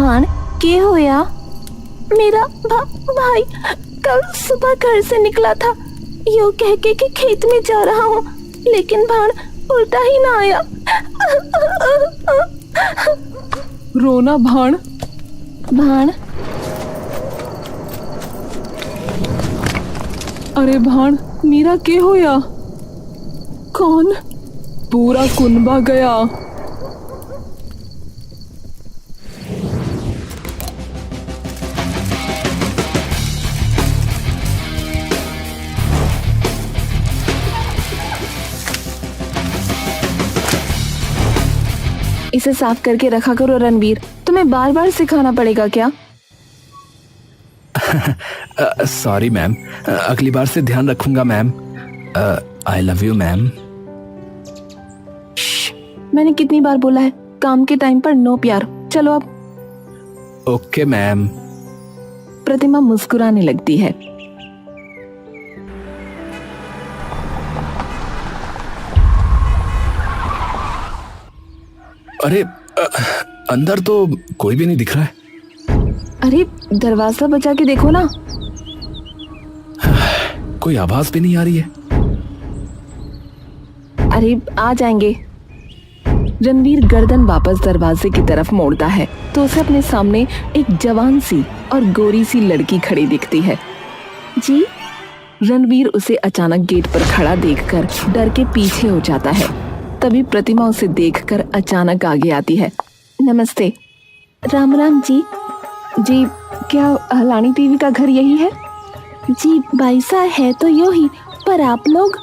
भान के होया? मेरा भाई कल सुबह घर से निकला था यूं कह के कि खेत में जा रहा हूँ, लेकिन भान उल्टा ही ना आया। रोना भान। भान अरे भान मीरा के होया? कौन? पूरा कुनबा गया। इसे साफ करके रखा करो रणवीर, तुम्हें बार बार सिखाना पड़ेगा क्या? सॉरी मैम, अगली बार से ध्यान रखूंगा ma'am. I love you ma'am. मैंने कितनी बार बोला है, काम के टाइम पर नो प्यार। चलो अब। Okay ma'am. प्रतिमा मुस्कुराने लगती है। अरे अंदर तो कोई भी नहीं दिख रहा है। अरे दरवाजा बचा के देखो ना। कोई आवाज भी नहीं आ रही है। अरे आ जाएंगे। रणवीर गर्दन वापस दरवाजे की तरफ मोड़ता है तो उसे अपने सामने एक जवान सी और गोरी सी लड़की खड़ी दिखती है। जी? रणवीर उसे अचानक गेट पर खड़ा देखकर डर के पीछे हो जाता है। तभी प्रतिमा उसे देखकर अचानक आगे आती है। नमस्ते। राम राम जी। जी क्या हलानी टीवी का घर यही है? जी बाईसा है तो यूं ही, पर आप लोग?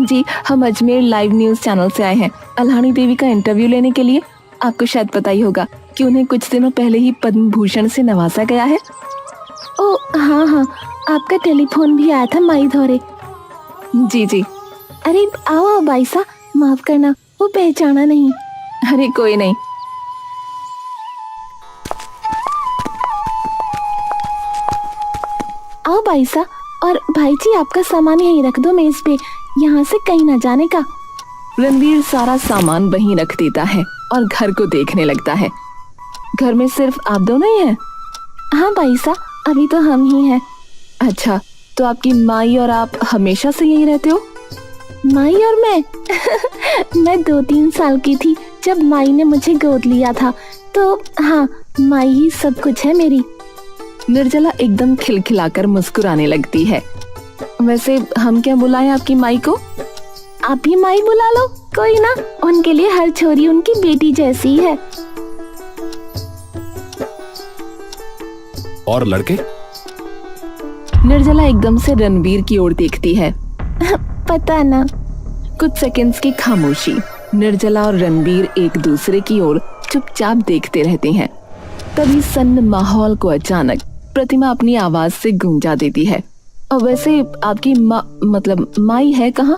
जी हम अजमेर लाइव न्यूज चैनल से आए हैं अल्हानी देवी का इंटरव्यू लेने के लिए। आपको शायद पता ही होगा कि उन्हें कुछ दिनों पहले ही पद्म भूषण से नवाजा गया है। ओ हाँ हाँ, आपका टेलीफोन भी आया था माई धोरे। जी जी। अरे आओ बाईसा, माफ करना वो पहचाना नहीं। अरे कोई नहीं। आओ बाईसा, और भाई जी आपका सामान यहीं रख दो मेज पे, यहाँ से कहीं ना जाने का। रणवीर सारा सामान वहीं रख देता है और घर को देखने लगता है। घर में सिर्फ आप दोनों ही हैं? हाँ बाईसा, अभी तो हम ही हैं। अच्छा, तो आपकी माई और आप हमेशा से यहीं रहते हो? माई और मैं मैं 2-3 साल की थी जब माई ने मुझे गोद लिया था, तो हाँ माई ही सब कुछ है मेरी। निर्जला एकदम खिलखिलाकर मुस्कुराने लगती है। वैसे हम क्या बुलाएं आपकी माई को? आप ही माई बुला लो, कोई ना, उनके लिए हर छोरी उनकी बेटी जैसी है। और लड़के? निर्जला एकदम से रणवीर की ओर देखती है। पता ना। कुछ सेकंड्स की खामोशी। निर्जला और रणवीर एक दूसरे की ओर चुपचाप देखते रहते हैं। तभी सन्न माहौल को अचानक प्रतिमा अपनी आवाज से गूंजा देती है। और वैसे आपकी मतलब माई है कहाँ?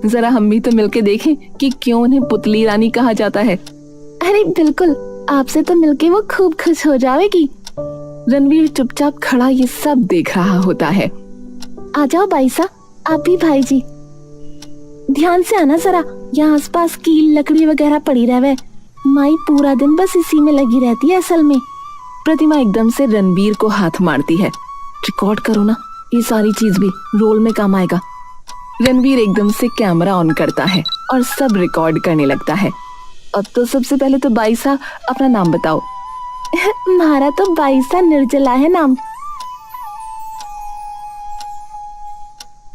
जरा हम भी तो मिलके देखें कि क्यों उन्हें पुतली रानी कहा जाता है। अरे बिल्कुल, आपसे तो मिलके वो खूब खुश हो जाएगी। रणवीर चुपचाप खड़ा ये सब देख रहा होता है। आ जाओ बाईसा, आप भी भाई जी। ध्यान से आना जरा, यहाँ आसपास कील लकड़ी वगैरह पड़ी रहे। माई पूरा दिन बस इसी में लगी रहती है असल में। प्रतिमा एकदम से रणवीर को हाथ मारती है। रिकॉर्ड करो ना, ये सारी चीज भी रोल में काम आएगा। रणवीर एकदम से कैमरा ऑन करता है और सब रिकॉर्ड करने लगता है। अब तो सबसे पहले तो बाईसा अपना नाम बताओ। हमारा तो बाईसा निर्जला है नाम।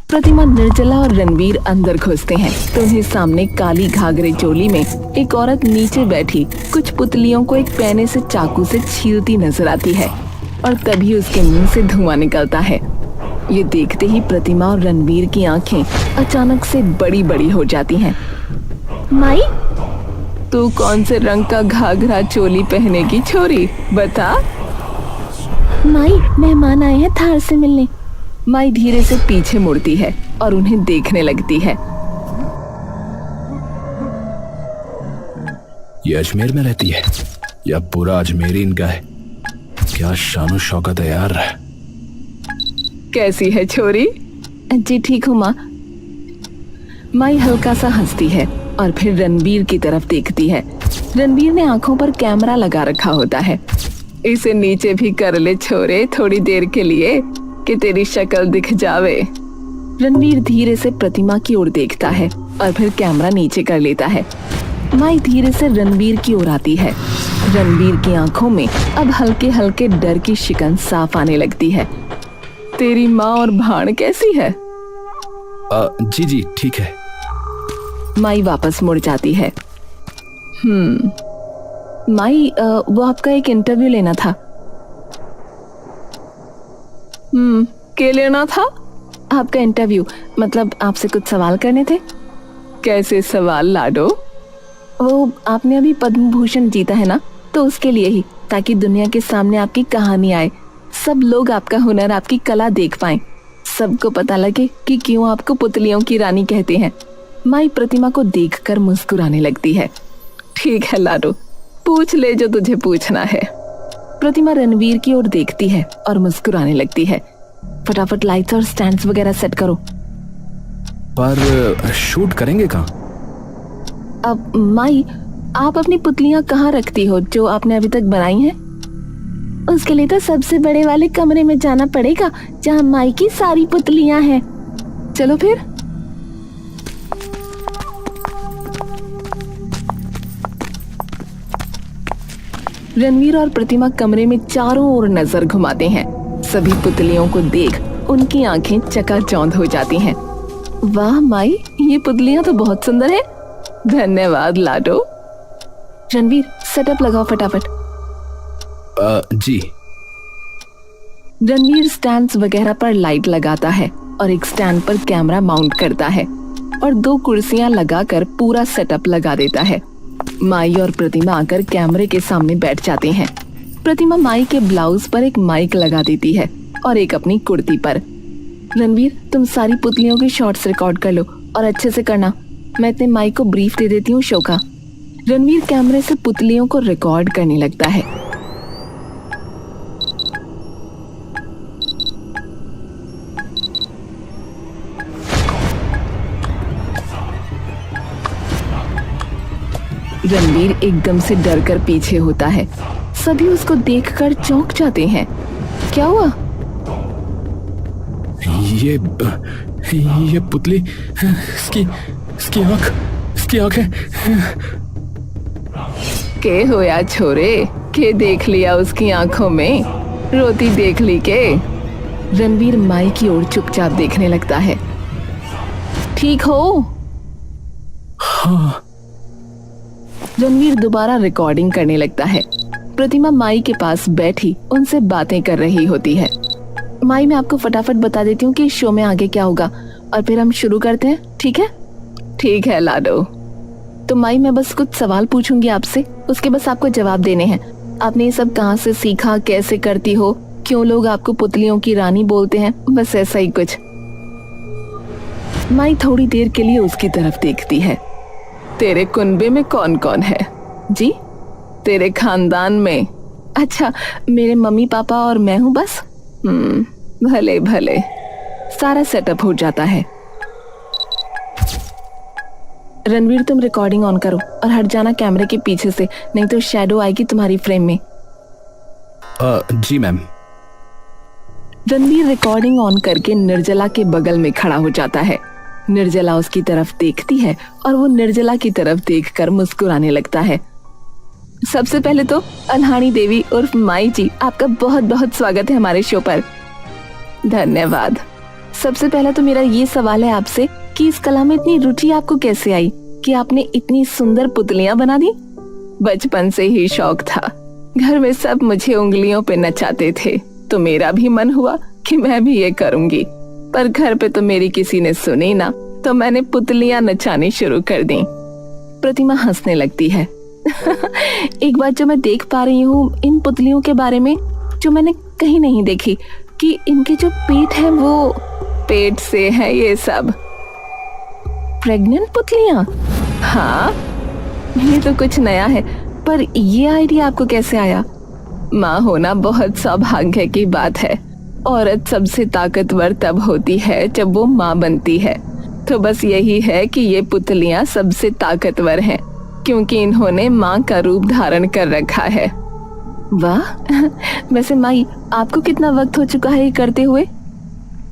प्रतिमा, निर्जला और रणवीर अंदर घुसते हैं तो उन्हें सामने काली घाघरे चोली में एक औरत नीचे बैठी कुछ पुतलियों को एक पैने से चाकू से छीलती नजर आती है और तभी उसके मुंह से धुआं निकलता है। ये देखते ही प्रतिमा और रणवीर की आंखें अचानक से बड़ी बड़ी हो जाती हैं। माई, तू कौन से रंग का घाघरा चोली पहने की छोरी, बता। माई, मेहमान आए हैं थार से मिलने। माई धीरे से पीछे मुड़ती है और उन्हें देखने लगती है। ये अजमेर में रहती है या पूरा अजमेर इनका है? क्या शानो शौकत है यार। कैसी है छोरी? जी ठीक हूँ माँ। माई हल्का सा हंसती है और फिर रणवीर की तरफ देखती है। रणवीर ने आंखों पर कैमरा लगा रखा होता है। इसे नीचे भी कर ले छोरे, थोड़ी देर के लिए, कि तेरी शक्ल दिख जावे। रणवीर धीरे से प्रतिमा की ओर देखता है और फिर कैमरा नीचे कर लेता है। माई धीरे से रणवीर की ओर आती है। रणवीर की आंखों में अब हल्के हल्के डर की शिकन साफ आने लगती है। तेरी माँ और भाण कैसी है? जी जी ठीक है। माई वापस मुड़ जाती है। माई, वो आपका एक इंटरव्यू लेना था। क्या लेना था? आपका इंटरव्यू, मतलब आपसे कुछ सवाल करने थे। कैसे सवाल लाडो? वो आपने अभी पद्म भूषण जीता है ना, तो उसके लिए ही, ताकि दुनिया के सामने आपकी कहानी आए, सब लोग आपका हुनर, आपकी कला देख पाएं, सबको पता लगे कि क्यों आपको पुतलियों की रानी कहते हैं। माई प्रतिमा को देखकर मुस्कुराने लगती है। ठीक है लाडो, पूछ ले जो तुझे पूछना है। प्रतिमा रणवीर की ओर देखती है और मुस्कुराने लगती है। फटाफट लाइट्स और स्टैंड्स वगैरह सेट करो। पर शूट करेंगे कहाँ? अब माई, आप अपनी पुतलियां कहाँ रखती हो जो आपने अभी तक बनाई हैं? उसके लिए तो सबसे बड़े वाले कमरे में जाना पड़ेगा जहाँ माई की सारी पुतलियां हैं। चलो फिर। रणवीर और प्रतिमा कमरे में चारों ओर नजर घुमाते हैं। सभी पुतलियों को देख उनकी आंखें चकाचौंध हो जाती हैं। वाह माई, ये पुतलियां तो बहुत सुंदर है। धन्यवाद लाडो। रणवीर, सेटअप लगाओ फटाफट। जी। रणवीर स्टैंड्स वगैरह पर लाइट लगाता है और एक स्टैंड पर कैमरा माउंट करता है और 2 कुर्सियां लगाकर पूरा सेटअप लगा देता है। माई और प्रतिमा आकर कैमरे के सामने बैठ जाते हैं। प्रतिमा माई के ब्लाउज पर एक माइक लगा देती है और एक अपनी कुर्ती पर। रणवीर, तुम सारी पुतलियों के शॉट्स रिकॉर्ड कर लो और अच्छे से करना। मैं इतने माई को ब्रीफ दे देती हूँ शो का। रणवीर कैमरे से पुतलियों को रिकॉर्ड करने लगता है। रणवीर एकदम से डर कर पीछे होता है। सभी उसको देखकर चौंक जाते हैं। क्या हुआ? ये पुतली, इसकी आंख है। के होया छोरे, के देख लिया उसकी आंखों में? रोती देख ली के? रणवीर माई की ओर चुपचाप देखने लगता है। ठीक हो? हाँ। रणवीर दोबारा रिकॉर्डिंग करने लगता है। प्रतिमा माई के पास बैठी उनसे बातें कर रही होती है। माई, मैं आपको फटाफट बता देती हूँ कि शो में आगे क्या होगा और फिर हम शुरू करते हैं, ठीक है? ठीक है लाडो। तो माई, मैं बस कुछ सवाल पूछूंगी आपसे, उसके बस आपको जवाब देने हैं। आपने ये सब कहाँ से सीखा, कैसे करती हो, क्यों लोग आपको पुतलियों की रानी बोलते हैं, बस ऐसा ही कुछ। माई थोड़ी देर के लिए उसकी तरफ देखती है। तेरे कुनबे में कौन कौन है? जी, तेरे खानदान में? अच्छा, मेरे मम्मी पापा और मैं हूँ बस। भले भले। सारा सेटअप हो जाता है। रणवीर, तुम रिकॉर्डिंग ऑन करो और हट जाना कैमरे के पीछे से, नहीं तो शैडो आएगी तुम्हारी फ्रेम में। जी मैम। रणवीर रिकॉर्डिंग ऑन करके निर्जला के बगल में खड़ा हो जाता है। निर्जला उसकी तरफ देखती है और वो निर्जला की तरफ देखकर मुस्कुराने लगता है। सबसे पहले तो अनहानी देवी उर्फ माई जी, आपका बहुत बहुत स्वागत है हमारे शो पर। धन्यवाद। सबसे पहला तो मेरा ये सवाल है आपसे कि इस कला में इतनी रुचि आपको कैसे आई कि आपने इतनी सुंदर पुतलियां बना दी? बचपन से ही शौक था। घर में सब मुझे उंगलियों पे नचाते थे, तो मेरा भी मन हुआ कि मैं भी ये करूंगी, पर घर पे तो मेरी किसी ने सुनी ना, तो मैंने पुतलियां नचानी शुरू कर दी। प्रतिमा हंसने लगती है। एक बात जो मैं देख पा रही हूँ इन पुतलियों के बारे में, जो मैंने कहीं नहीं देखी, कि इनके जो पेट है वो पेट से है ये सब। प्रेग्नेंट पुतलियां? हाँ, ये तो कुछ नया है, पर ये आइडिया आपको कैसे आया? माँ होना बहुत सौभाग्य की बात है। औरत सबसे ताकतवर तब होती है जब वो माँ बनती है। तो बस यही है कि ये पुतलियां सबसे ताकतवर हैं, क्योंकि इन्होंने माँ का रूप धारण कर रखा है। वाह वैसे माई आपको कितना वक्त हो चुका है ये करते हुए?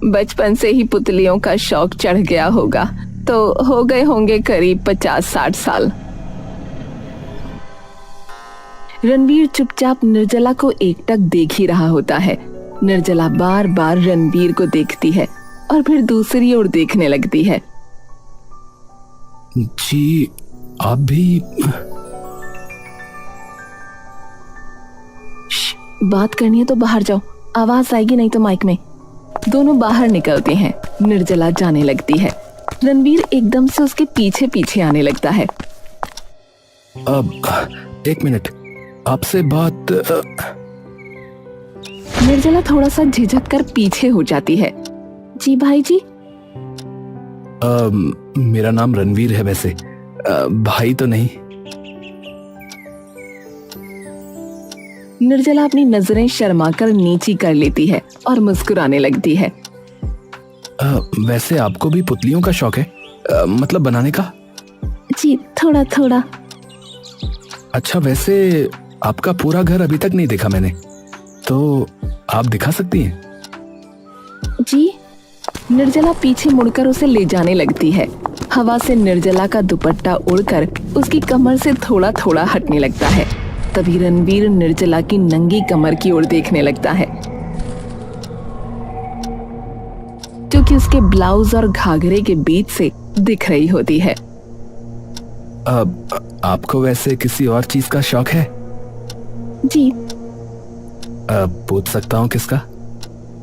बचपन से ही पुतलियों का शौक चढ़ गया होगा, तो हो गए होंगे करीब 50-60 साल। रणबीर चुपचाप निर्जला को एकटक देख ही रहा होता है। निर्जला बार बार रणबीर को देखती है और फिर दूसरी ओर देखने लगती है। जी आप भी? बात करनी है तो बाहर जाओ, आवाज आएगी नहीं तो माइक में। दोनों बाहर निकलते हैं। निर्जला जाने लगती है। रणबीर एकदम से उसके पीछे पीछे आने लगता है। अब एक मिनट, आपसे बात। निर्जला थोड़ा सा झिझक कर पीछे हो जाती है। जी भाई जी। मेरा नाम रणवीर है वैसे, भाई तो नहीं। निर्जला अपनी नजरें शर्माकर नीची कर लेती है और मुस्कुराने लगती है। वैसे आपको भी पुतलियों का शौक है, मतलब बनाने का? जी थोड़ा थोड़ा। अच्छा, वैसे आपका पूरा घर अभी तक नहीं देखा मैंने, तो आप दिखा सकती हैं? जी। निर्जला पीछे मुड़कर उसे ले जाने लगती है। हवा से निर्जला का दुपट्टा उड़कर उसकी कमर से थोड़ा थोड़ा हटने लगता है। तभी रणबीर निर्जला की नंगी कमर की ओर देखने लगता है, जो कि उसके ब्लाउज और घाघरे के बीच से दिख रही होती है। आपको वैसे किसी और चीज का शौक है? जी। पूछ सकता हूँ किसका?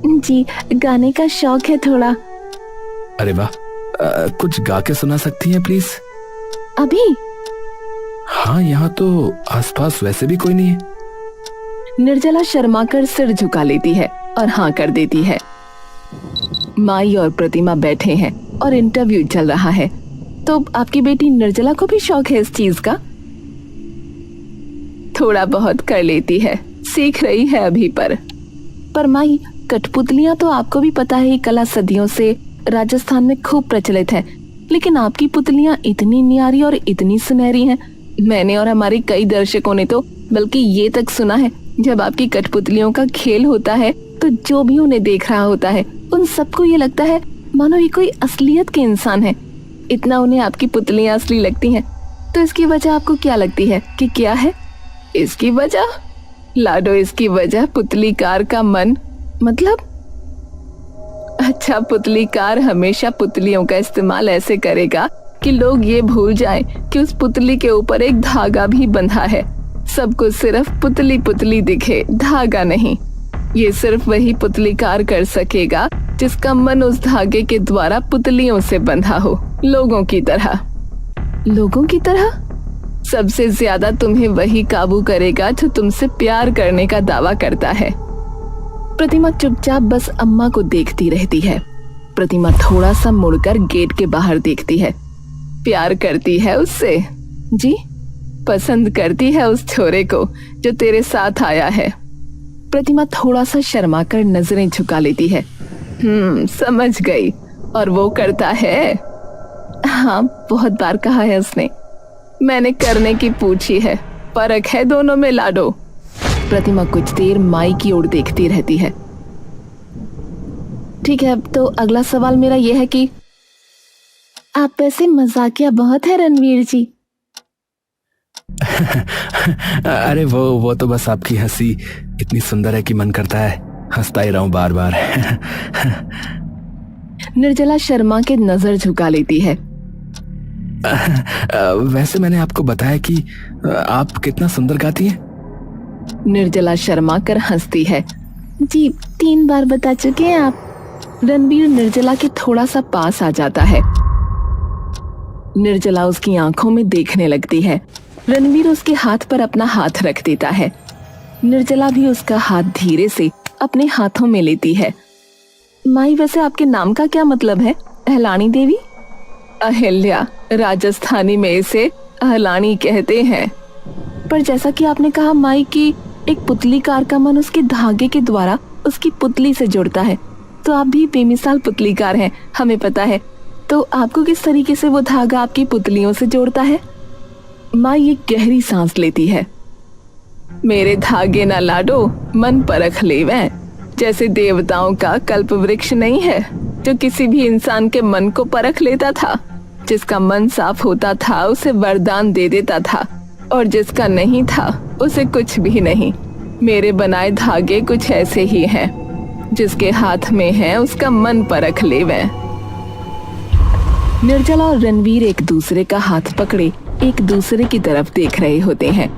जी गाने का शौक है थोड़ा। अरे वाह, कुछ गा के सुना सकती हैं प्लीज? अभी? हाँ, यहाँ तो आसपास वैसे भी कोई नहीं है। निर्जला शर्माकर सिर झुका लेती है और हाँ कर देती है। माई और प्रतिमा बैठे हैं और इंटरव्यू चल रहा है। तो आपकी बेटी निर्जला को भी शौक है इस चीज का? थोड़ा बहुत कर लेती है, सीख रही है अभी। पर माई, कठपुतलियां तो आपको भी पता है, कला सदियों से राजस्थान में खूब प्रचलित है, लेकिन आपकी पुतलियां इतनी न्यारी और इतनी सुनहरी हैं। मैंने और हमारे कई दर्शकों ने तो बल्कि ये तक सुना है, जब आपकी कठपुतलियों का खेल होता है तो जो भी उन्हें देख रहा होता है उन सबको ये लगता है मानो ये कोई असलियत के इंसान है। इतना उन्हें आपकी पुतलियां असली लगती हैं। तो इसकी वजह आपको क्या लगती है कि क्या है? इसकी वजह लाडो, इसकी वजह पुतलीकार का मन, मतलब अच्छा, पुतलीकार हमेशा पुतलियों का इस्तेमाल ऐसे करेगा कि लोग ये भूल जाएं कि उस पुतली के ऊपर एक धागा भी बंधा है। सबको सिर्फ पुतली पुतली दिखे, धागा नहीं। ये सिर्फ वही पुतलीकार कर सकेगा जिसका मन उस धागे के द्वारा पुतलियों से बंधा हो, लोगों की तरह। लोगों की तरह? सबसे ज्यादा तुम्हें वही काबू करेगा जो तुमसे प्यार करने का दावा करता है। प्रतिमा चुपचाप बस अम्मा को देखती रहती है। प्रतिमा थोड़ा सा मुड़कर गेट के बाहर देखती है। प्यार करती है उससे? जी, पसंद करती है उस छोरे को जो तेरे साथ आया है। प्रतिमा थोड़ा सा शर्माकर नजरें झुका लेती है। समझ गई। और वो करता है? हाँ, बहुत बार कहा है उसने। मैंने करने की पूछी है। फर्क है दोनों में लाडो। प्रतिमा कुछ देर माई की ओर देखती रहती है। ठीक है, तो अगला सवाल मेरा यह है कि आप ऐसे मजाकिया बहुत है रणवीर जी। अरे वो तो बस आपकी हंसी इतनी सुंदर है कि मन करता है हंसता ही रहूं बार बार। निर्जला शर्मा के नजर झुका लेती है। वैसे मैंने आपको बताया कि आप कितना सुंदर गाती हैं। निर्जला शर्मा कर हंसती है। जी, 3 बार बता चुके हैं आप। रणबीर निर्जला के थोड़ा सा पास आ जाता है। निर्जला उसकी आंखों में देखने लगती है। रणबीर उसके हाथ पर अपना हाथ रख देता है। निर्जला भी उसका हाथ धीरे से अपने हाथों में लेती है। माई, वैसे आपके नाम का क्या मतलब है? अहलानी देवी? अहिल्या, राजस्थानी में इसे अहलानी कहते हैं। पर जैसा कि आपने कहा माई कि एक पुतलीकार का मन उसके धागे के द्वारा उसकी पुतली से जुड़ता है, तो आप भी बेमिसाल पुतलीकार हैं, हमें पता है। तो आपको किस तरीके से वो धागा आपकी पुतलियों से जोड़ता है? माँ ये गहरी सांस लेती है। मेरे धागे ना लाडो मन परख लेवे, जैसे देवताओं का कल्प वृक्ष नहीं है जो किसी भी इंसान के मन को परख लेता था। जिसका मन साफ होता था उसे वरदान दे देता था, और जिसका नहीं था उसे कुछ भी नहीं। मेरे बनाए धागे कुछ ऐसे ही हैं, जिसके हाथ में है उसका मन परख लेवे। निर्जला और रणवीर एक दूसरे का हाथ पकड़े एक दूसरे की तरफ देख रहे होते हैं।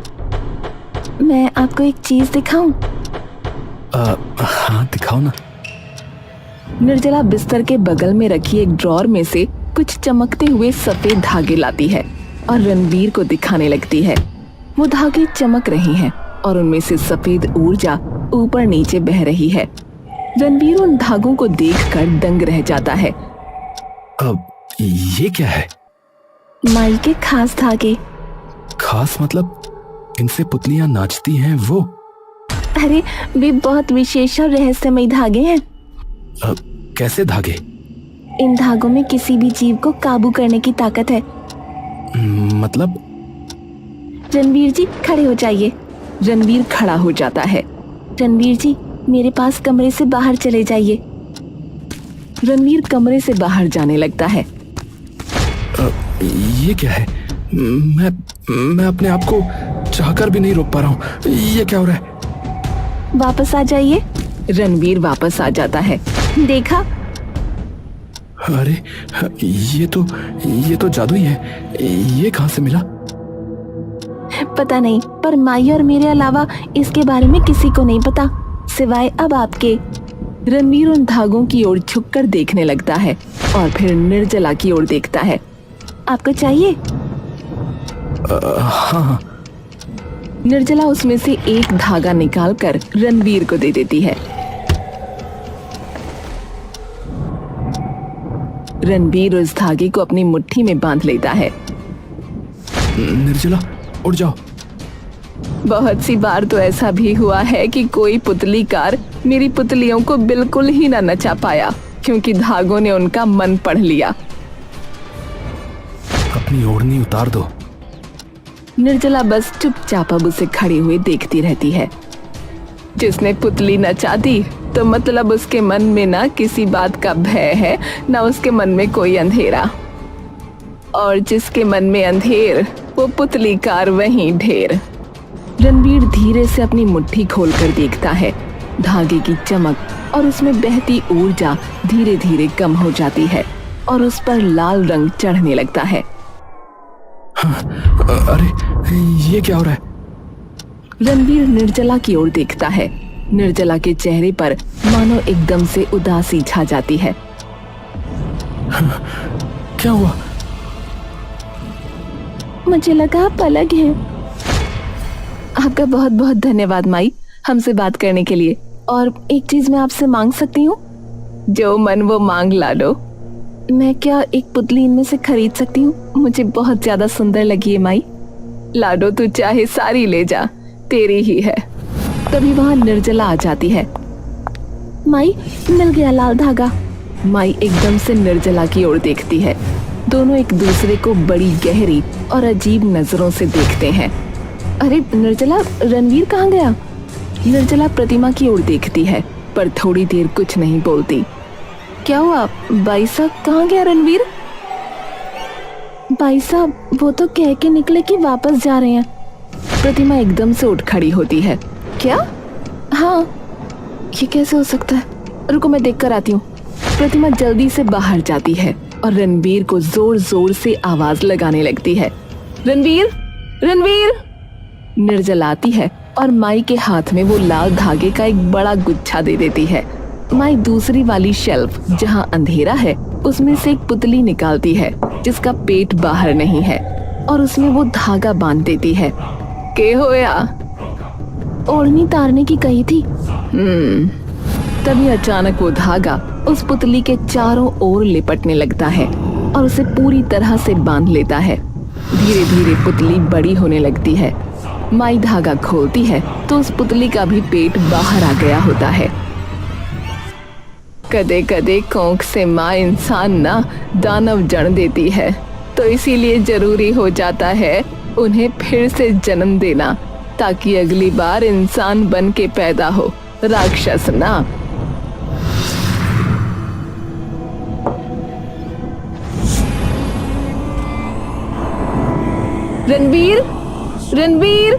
मैं आपको एक चीज दिखाऊं? हाँ दिखाओ ना। निर्जला बिस्तर के बगल में रखी एक ड्रॉर में से कुछ चमकते हुए सफेद धागे लाती है और रणवीर को दिखाने लगती है। वो धागे चमक रहे हैं और उनमें से सफेद ऊर्जा ऊपर नीचे बह रही है। रणवीर उन धागों को देखकर दंग रह जाता है। अब ये क्या है? माई के खास धागे। खास मतलब इनसे पुतलियां नाचती हैं वो? अरे वे बहुत विशेष और रहस्यमय धागे हैं। कैसे धागे? इन धागों में किसी भी जीव को काबू करने की ताकत है। मतलब? रणवीर जी खड़े हो जाइए। रणवीर खड़ा हो जाता है। रणवीर जी मेरे पास कमरे से बाहर चले जाइए। रणवीर कमरे से बाहर जाने लगता है। ये क्या है? मैं अपने आप को चाहकर भी नहीं रोक पा रहा हूँ। ये क्या हो रहा है? वापस आ जाइए। रणवीर वापस आ जाता है। देखा? अरे ये तो जादू ही है। ये कहाँ से मिला? पता नहीं, पर माई और मेरे अलावा इसके बारे में किसी को नहीं पता, सिवाय अब आपके। रणवीर उन धागों की ओर झुककर देखने लगता है और फिर निर्जला की ओर देखता है। आपको चाहिए? हाँ। निर्जला उसमें से एक धागा निकालकर रणवीर को दे देती है। रणवीर उस धागे को अपनी मुट्ठी में बांध लेता है। निर्जला उठ जाओ। बहुत सी बार तो ऐसा भी हुआ है कि कोई पुतलीकार मेरी पुतलियों को बिल्कुल ही न नचा पाया, क्योंकि धागों ने उनका मन पढ़ लिया। अपनी ओढ़नी उतार दो। निर्जला बस चुपचाप अब उसे खड़े हुए देखती रहती है। जिसने पुतली नचा दी तो मतलब उसके मन में ना किसी बात का भय है, ना उसके मन में कोई अंधेरा। और जिसके मन में अंधेर वो पुतलीकार वहीं ढेर। रणवीर धीरे से अपनी मुट्ठी खोलकर देखता है। धागे की चमक और उसमें बहती ऊर्जा धीरे धीरे कम हो जाती है और उस पर लाल रंग चढ़ने लगता है। अरे ये क्या हो रहा है? रणवीर निर्जला की ओर देखता है। निर्जला के चेहरे पर मानो एकदम से उदासी छा जाती है। क्या हुआ? मुझे लगा आप अलग हैं। आपका बहुत बहुत धन्यवाद माई, हमसे बात करने के लिए। और एक चीज मैं आपसे मांग सकती हूँ? जो मन वो मांग लाडो। मैं क्या एक पुतली इनमें से खरीद सकती हूँ? मुझे बहुत ज्यादा सुंदर लगी है माई। लाडो तू चाहे सारी ले जा, तेरी ही है। तभी वहाँ निर्जला आ जाती है। माई मिल गया लाल धागा। माई एकदम से निर्जला की ओर देखती है। दोनों एक दूसरे को बड़ी गहरी और अजीब नजरों से देखते हैं। अरे निर्जला, रणवीर कहाँ गया? निर्जला प्रतिमा की ओर देखती है पर थोड़ी देर कुछ नहीं बोलती। क्या हुआ भाई साहब, कहाँ गया रणवीर? भाई साहब वो तो कह के निकले कि वापस जा रहे हैं। प्रतिमा एकदम से उठ खड़ी होती है। क्या? हाँ, ये कैसे हो सकता है? रुको मैं देख कर आती हूँ। प्रतिमा जल्दी से बाहर जाती है और रणवीर को जोर जोर से आवाज लगाने लगती है। रणवीर, रणवीर! निर्जला आती है और माई के हाथ में वो लाल धागे का एक बड़ा गुच्छा दे देती है। माई दूसरी वाली शेल्फ जहाँ अंधेरा है उसमें से एक पुतली निकालती है जिसका पेट बाहर नहीं है और उसमें वो धागा बांध देती है। के होया? ओढ़नी तारने की कही थी। तभी अचानक वो धागा उस पुतली के चारों ओर लिपटने लगता है और उसे पूरी तरह से बांध लेता है। धीरे धीरे पुतली बड़ी होने लगती है। माई धागा खोलती है तो उस पुतली का भी पेट बाहर आ गया होता है। कदे कदे कोंख से माँ इंसान ना दानव जन्म देती है, तो इसीलिए जरूरी हो जाता है उन्हें फिर से जन्म देना। ताकि अगली बार इंसान बन के पैदा हो, राक्षस ना। रणबीर, रणबीर,